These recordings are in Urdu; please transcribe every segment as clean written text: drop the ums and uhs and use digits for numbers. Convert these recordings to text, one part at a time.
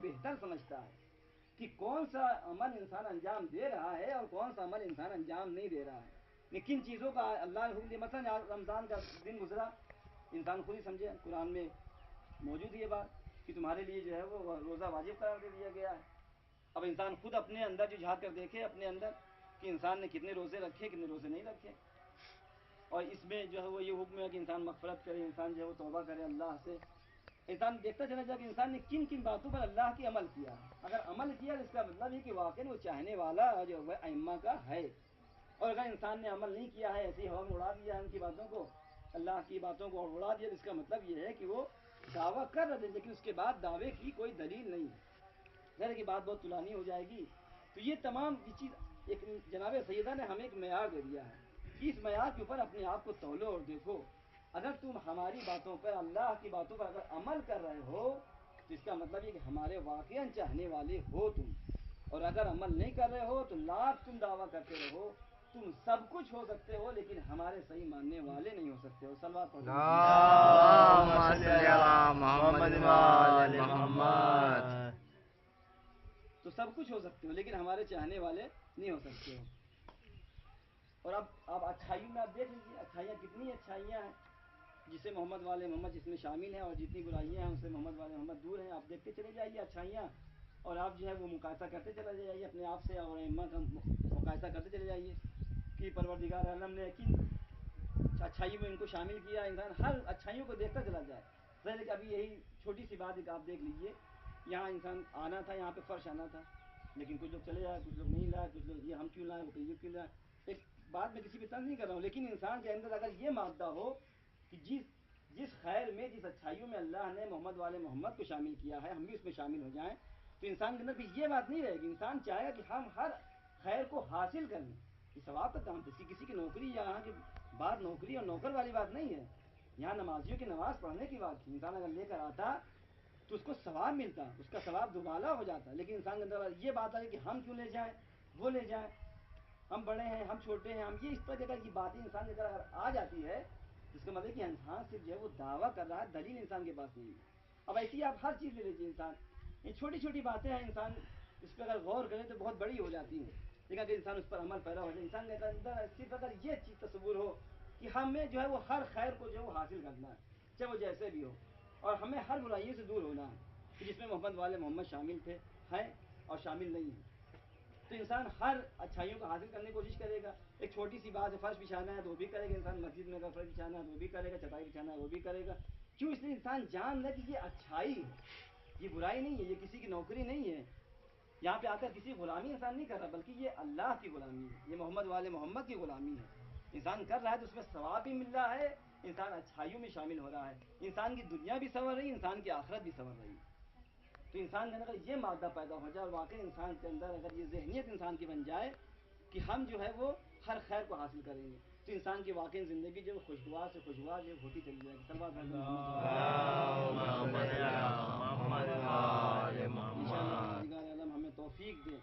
بہتر سمجھتا ہے کہ کون سا عمل انسان انجام دے رہا ہے اور کون سا عمل انسان انجام نہیں دے رہا ہے. کن چیزوں کا اللہ نے حکم دیا. مثلا آج رمضان کا دن گزرا, انسان خود ہی سمجھے, قرآن میں موجود یہ بات کہ تمہارے لیے جو ہے وہ روزہ واجب قرار دے دیا گیا ہے. اب انسان خود اپنے اندر جو جھانک کر دیکھے اپنے اندر کہ انسان نے کتنے روزے رکھے کتنے روزے نہیں رکھے. اور اس میں جو ہے وہ یہ حکم ہے کہ انسان مغفرت کرے, انسان جو ہے وہ توبہ کرے اللہ سے. انسان دیکھتا چلا جائے کہ انسان نے کن کن باتوں پر اللہ کی عمل کیا. اگر عمل کیا تو اس کا مطلب ہے کہ واقعی وہ چاہنے والا جو ہے ائمہ کا ہے. اور اگر انسان نے عمل نہیں کیا ہے, ایسی ہوا میں اڑا دیا ہے ان کی باتوں کو, اللہ کی باتوں کو اڑا دیا, تو اس کا مطلب یہ ہے کہ وہ دعویٰ کر رہے لیکن اس کے بعد دعوے کی کوئی دلیل نہیں ہے. ظاہر کی بات بہت طولانی ہو جائے گی. تو یہ تمام یہ چیز ایک جناب سیدہ نے ہمیں ایک معیار دے دیا ہے کہ اس معیار کے اوپر اپنے آپ کو تولو اور دیکھو. اگر تم ہماری باتوں پر اللہ کی باتوں پر اگر عمل کر رہے ہو تو اس کا مطلب یہ کہ ہمارے واقعاً چاہنے والے ہو تم. اور اگر عمل نہیں کر رہے ہو تو لاکھ تم دعویٰ کرتے رہو, تم سب کچھ ہو سکتے ہو لیکن ہمارے صحیح ماننے والے نہیں ہو سکتے ہو. صلوات پڑھو. اللهم صل على محمد وآل محمد. تو سب کچھ ہو سکتے ہو لیکن ہمارے چاہنے والے نہیں ہو سکتے ہو. اور اب اچھائیوں میں آپ دیکھ لیجیے اچھائیاں کتنی اچھائیاں ہیں جسے محمد والے محمد جس میں شامل ہیں, اور جتنی برائیاں ہیں ان سے محمد والے محمد دور ہیں. آپ دیکھتے چلے جائیے اچھائیاں, اور آپ جو ہے وہ مقایسہ کرتے چلے جائیے اپنے آپ سے, اور ائمہ کا مقایسہ کرتے چلے جائیے کہ پروردگار عالم نے کن اچھائیوں میں ان کو شامل کیا. انسان ہر اچھائیوں کو دیکھتا چلا جائے. ظاہر ہے کہ ابھی یہی چھوٹی سی بات ایک آپ دیکھ لیجیے, یہاں انسان آنا تھا, یہاں پہ فرش آنا تھا, لیکن کچھ لوگ چلے جائے, کچھ لوگ نہیں لائے, کچھ لوگ یہ ہم کیوں لائیں, وہ یہ کیوں لائیں. ایک بات میں کسی پہ تنگ نہیں کر رہا ہوں, لیکن انسان کے اندر اگر یہ مادہ ہو کہ جس خیر میں جس اچھائیوں میں اللہ نے محمد والے محمد کو شامل کیا ہے ہم بھی اس میں شامل ہو جائیں, تو انسان کے اندر بھی یہ بات نہیں رہے گی. انسان چاہے گا کہ ہم ہر خیر کو حاصل کر لیں. یہ ثواب کا کام تھا, کسی کی نوکری, یہاں کی بات نوکری اور نوکر والی بات نہیں ہے. یہاں نمازیوں کی نماز پڑھنے کی بات تھی. انسان اگر لے کر آتا تو اس کو ثواب ملتا, اس کا ثواب دوبالا ہو جاتا. لیکن انسان کے اندر یہ بات ہے کہ ہم کیوں لے جائیں, وہ لے جائیں, ہم بڑے ہیں, ہم چھوٹے ہیں, ہم یہ اس طرح کی باتیں انسان کے اندر اگر آ جاتی ہے تو اس کا مطلب کہ انسان صرف جو ہے وہ دعویٰ کر رہا ہے, دلیل انسان کے پاس نہیں ہے. اب ایسی آپ ہر چیز لے لیجیے, انسان یہ چھوٹی چھوٹی باتیں ہیں, انسان اس پہ اگر غور کرے تو بہت بڑی ہو جاتی ہیں, لیکن اگر انسان اس پر عمل پیرا ہو جائے, انسان کے اندر صرف اگر یہ چیز تصور ہو کہ ہمیں جو ہے وہ ہر خیر کو جو ہے وہ حاصل کرنا ہے چاہے وہ جیسے بھی ہو, اور ہمیں ہر برائیوں سے دور ہونا ہے کہ جس میں محمد والے محمد شامل تھے, ہیں اور شامل نہیں ہیں, تو انسان ہر اچھائیوں کو حاصل کرنے کی کوشش کرے گا. ایک چھوٹی سی بات ہے, فرش بچھانا ہے تو وہ بھی کرے گا انسان, مسجد میں اگر فرش بچھانا ہے تو وہ بھی کرے گا, چٹائی بچھانا ہے وہ بھی کرے گا. کیوں؟ اس لیے انسان جان لے کہ یہ اچھائی ہے, یہ برائی نہیں ہے, یہ کسی کی نوکری نہیں ہے. یہاں پہ آ کر کسی غلامی انسان نہیں کر رہا, بلکہ یہ اللہ کی غلامی ہے, یہ محمد والے محمد کی غلامی ہے. انسان کر رہا ہے تو اس میں ثواب بھی مل رہا ہے, انسان اچھائیوں میں شامل ہو رہا ہے, انسان کی دنیا بھی سنور رہی, انسان کی آخرت بھی سنور رہی. تو انسان کے اندر اگر یہ مادہ پیدا ہو جائے, اور واقعی انسان کے اندر اگر یہ ذہنیت انسان کی بن جائے کہ ہم جو ہے وہ ہر خیر کو حاصل کریں گے, تو انسان کی واقعی زندگی جو خوشگوار سے خوشگوار جو ہوتی چلی جائے گی. صلوات عالم ہمیں توفیق دے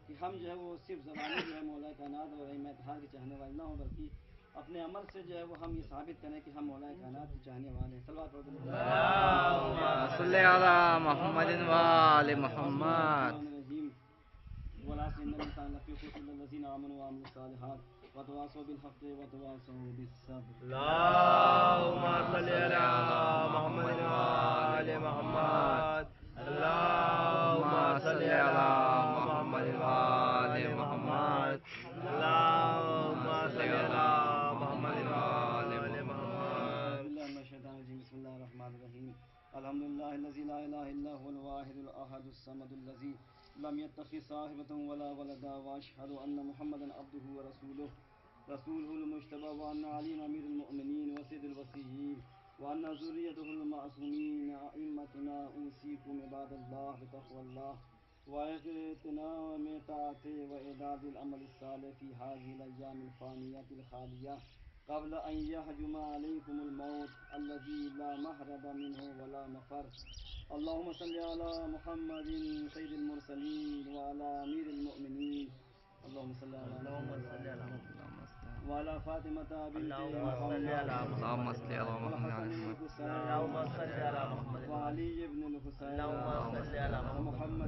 کہ ہم جو ہے وہ صرف زبانی جو ہے مولا کائنات اور ائمہ اطہار کے چاہنے والے نہ ہوں, بلکہ اپنے عمل سے جو ہے وہ ہم یہ ثابت کریں کہ ہم مولا کائنات کے چاہنے والے ہیں. صلوات صلی علی محمد وآل محمد. والعصر ان الانسان لفی خسر الا الذين امنوا وعملوا الصالحات وتواصوا بالحق وتواصوا بالصبر. اللهم صل على محمد وآل محمد. اللهم صل على محمد وآل محمد. اللهم صل على محمد وآل محمد. بسم الله الرحمن الرحيم. الحمد لله الذي لا اله الا هو الواحد الاحد الصمد الذي لم يتخذ صاحبة ولا ولدا, واشهد ان محمدا عبده ورسوله رسوله المجتبى, وان علي امير المؤمنين وسيد الوصيين, وان ذريته المعصومين. ائمتنا اوصيكم عباد الله بتقوى الله واغتنام طاعته واعداد العمل الصالح في هذه الايام الفانية الخالية قبل ان يهجم عليكم الموت الذي لا مهرب منه ولا مفر. اللهم صل على محمد سيد المرسلين وعلى امير المؤمنين. اللهم صل على محمد وعلى فاطمة بنت اللهم صل على والحسن محمد. بن الحسين وعلي بن الحسين اللهم صل على محمد.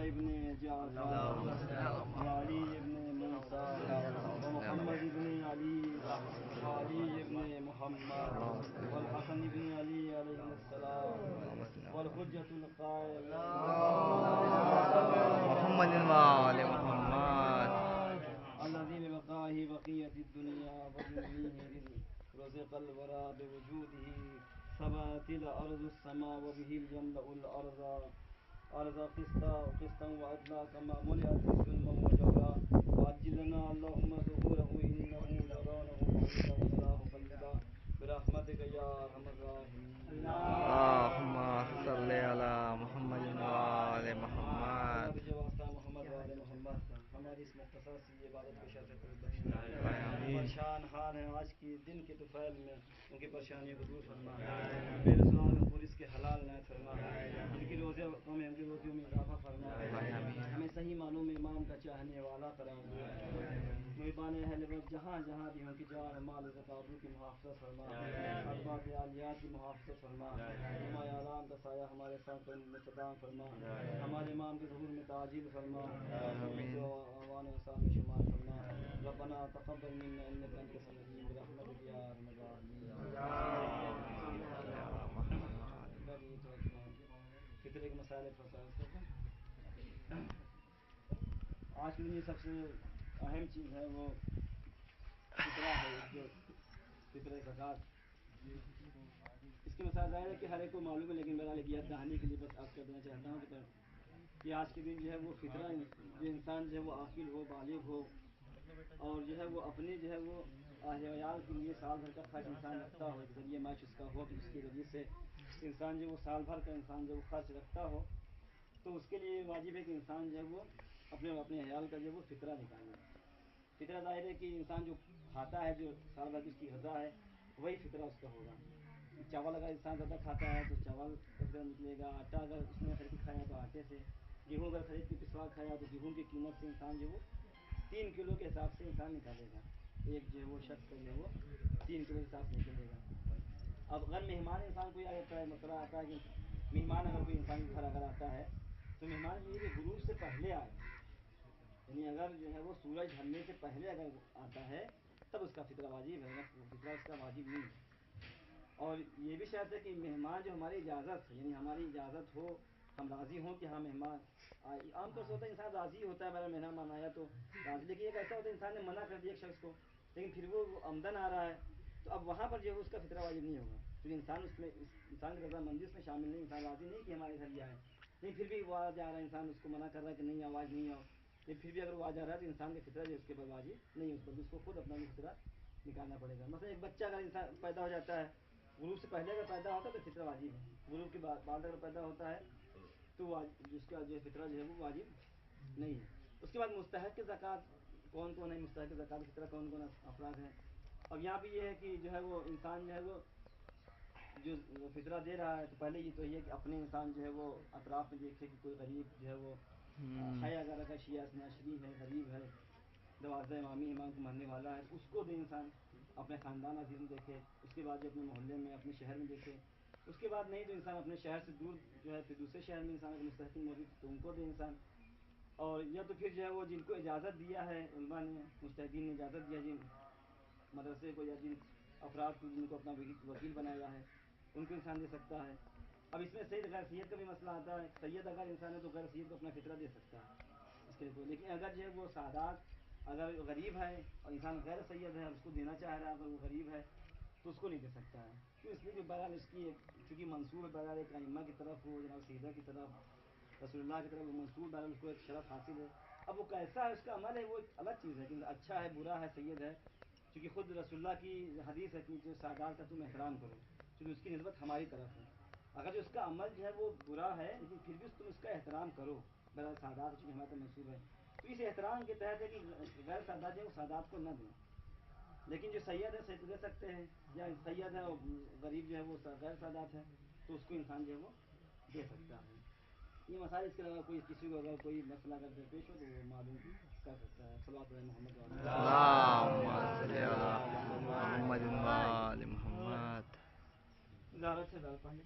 ابن جعفر وعلي ابن موسى ومحمد ابن علي وعلي ابن محمد والحسن ابن علي عليه السلام والحجة القائم محمد وآل محمد الذي ببقائه بقية الدنيا وبنوره رزق الورى بوجوده ثبات الأرض السماء وبه يملأ الأرض قسطا وعدلا كما ملئت ظلما وجورا وعجل لنا اللهم ظهوره إنه يرونه بعيدا ونراه قريبا برحمتك يا أرحم الراحمين. اللهم صل على محمد وآل محمد. تجھے واسطہ محمد وآل محمد ہماری اس مختصر سی عبادت کو شرف قبول بخشنا. پریشان حال ہیں آج کی دن کے طفیل میں ان کی پریشانیوں کو دور فرما. بے روزگار کو پولیس کے حلال عنایت فرما. ان کی روزے کم ہے ان کی روزیوں میں اضافہ فرما. ہمیں صحیح معنوں میں امام کا چاہنے والا قرار دے. محبان اہل بیت جہاں جہاں بھی ان کی جان مال عزت آبرو کی محافظت فرما. ارباب عالیات کی محافظت فرما. ہمارے اعلان کا سایہ ہمارے ساتھ مستدام فرما. ہمارے امام کے ظہور میں تعجیل فرما. آوان وصال میں شمار فرما. ربنا تقبل منا انك انت السميع العليم برحمتك يا ارحم الراحمين. فطرے کے مسائل فسائل کرتے. آج کے دن یہ سب سے اہم چیز ہے وہ فطرہ ہے جو فطرہ زکوٰۃ. اس کے مسائل ظاہر ہے کہ ہر ایک کو معلوم ہے لیکن بہرحال ایک یاد دہانی کے لیے بس آپ کر دینا چاہتا ہوں کہ آج کے دن جو ہے وہ فطرہ جو انسان جو ہے وہ عاقل ہو بالغ ہو اور جو ہے وہ اپنے جو ہے وہ اہل عیال کے لیے سال بھر کا خرچ انسان رکھتا ہو. ایک ذریعہ معاش اس کا ہو کہ جس کی ذریعے سے انسان جو وہ سال بھر کا انسان جو وہ خرچ رکھتا ہو تو اس کے لیے واجب ہے کہ انسان جو ہے وہ اپنے عیال کا جو ہے وہ فطرہ نکالے. فطرہ ظاہر ہے کہ انسان جو کھاتا ہے جو سال بھر کی اس کی غذا ہے وہی فطرہ اس کا ہوگا. چاول اگر انسان زیادہ کھاتا ہے تو چاول کا فطرہ نکلے گا. آٹا اگر اس نے خرید کے کھایا تو آٹے سے. گیہوں اگر خرید کے پسوا کھایا تو گیہوں کی قیمت سے انسان جو وہ 3 کلو کے حساب سے انسان نکالے گا. ایک جو ہے وہ شخص کا جو ہے وہ 3 کلو کے حساب سے نکلے گا. اب اگر مہمان انسان کوئی آ جاتا ہے مسئلہ آتا ہے کہ مہمان اگر کوئی انسان کے گھر اگر آتا ہے تو مہمان یہ کہ غروب سے پہلے آئے, یعنی اگر جو ہے وہ سورج ڈھلنے سے پہلے اگر آتا ہے تب اس کا فطرہ واجب ہے, فطرہ اس کا واجب نہیں ہے. اور یہ بھی شرط ہے کہ مہمان جو ہماری اجازت یعنی ہماری اجازت ہو, ہم راضی ہوں کہ ہاں مہمان. عام طور سے ہوتا ہے انسان راضی ہوتا ہے میرا مہمان آیا تو راضی, لیکن ایک ایسا ہوتا ہے انسان نے منع کر دیا ایک شخص کو لیکن پھر وہ آمدن آ رہا ہے تو اب وہاں پر جو ہے اس کا فطرہ واجب نہیں ہوگا کیونکہ انسان اس میں انسان کی رضامندی اس میں شامل نہیں. انسان راضی نہیں کہ ہمارے گھر یہ آئے لیکن پھر بھی وہ آ جا رہا ہے, انسان اس کو منع کر رہا ہے کہ نہیں آواز نہیں آؤ, لیکن پھر بھی اگر وہ آ جا رہا ہے تو انسان کی فطرہ جو اس کے اوپر واجب نہیں, اس پر اس کو خود اپنا فطرہ نکالنا پڑے گا. مثلا ایک بچہ اگر انسان پیدا ہو جاتا ہے غروب سے پہلے اگر پیدا ہوتا ہے تو فطرہ واجب ہے. غروب کے بعد اگر پیدا ہوتا ہے تو اس کا جو فطرہ جو ہے وہ واجب نہیں ہے. اس کے بعد مستحق زکوٰۃ کون کون ہے, مستحق زکوٰۃ فطرہ کون کون افراد ہیں. اب یہاں پہ یہ ہے کہ جو ہے وہ انسان جو ہے وہ جو فطرہ دے رہا ہے تو پہلے یہ تو یہ کہ اپنے انسان جو ہے وہ اطراف میں دیکھے کہ کوئی غریب جو ہے وہ ہے, اگر شیعہ ناشری ہے غریب ہے دروازہ امامی امام کو ماننے والا ہے اس کو دے انسان. اپنے خاندان عزیز میں دیکھے, اس کے بعد جو اپنے محلے میں اپنے شہر میں دیکھے, اس کے بعد نہیں تو انسان اپنے شہر سے دور جو ہے پھر دوسرے شہر میں انسان اگر مستحقین موجود تو ان کو دے انسان. اور یا تو پھر جو ہے وہ جن کو اجازت دیا ہے علماء نے مستحقین نے اجازت دیا جن مدرسے کو یا جن افراد کو جن کو اپنا وکیل بنایا ہے ان کو انسان دے سکتا ہے. اب اس میں سید غیر سید کا بھی مسئلہ آتا ہے. سید اگر انسان ہے تو غیر سید کو اپنا فطرہ دے سکتا ہے اس کے لیے, لیکن اگر جو ہے وہ سادات اگر غریب ہے اور انسان غیر سید ہے اس کو دینا چاہ رہا ہے اگر وہ غریب ہے تو اس کو نہیں دے سکتا ہے. کیوں, اس لیے کہ بہرحال اس کی چونکہ منصوب ہے بہرحال ایک ائمہ کی طرف ہو جناب سیدہ کی طرف رسول اللہ کی طرف وہ منصوب بہرحال اس کو ایک شرف حاصل ہے. اب وہ کیسا ہے اس کا عمل ہے وہ ایک الگ چیز ہے کہ اچھا ہے برا ہے سید ہے, چونکہ خود رسول اللہ کی حدیث ہے کہ جو سادات کا تم احترام کرو چونکہ اس کی نسبت ہماری طرف ہے. اگر جو اس کا عمل جو ہے وہ برا ہے لیکن پھر بھی تم اس کا احترام کرو, بہرحال سادات چونکہ ہمارا منصوب ہے تو اس احترام کے تحت ہے کہ غیر سادات جو ہے وہ سادات کو نہ دیں. لیکن جو سید ہے سید دے سکتے ہیں, یا سید ہے اور غریب جو ہے وہ غیر سادات ہے تو اس کو انسان جو ہے وہ دے سکتا ہے. یہ مسائل اس کے علاوہ کوئی کسی کو اگر کوئی مسئلہ اگر درپیش ہو تو وہ معلوم کر سکتا ہے. صلوات محمد اللهم صل على محمد وآل محمد. زیادہ سے زیادہ پڑھنے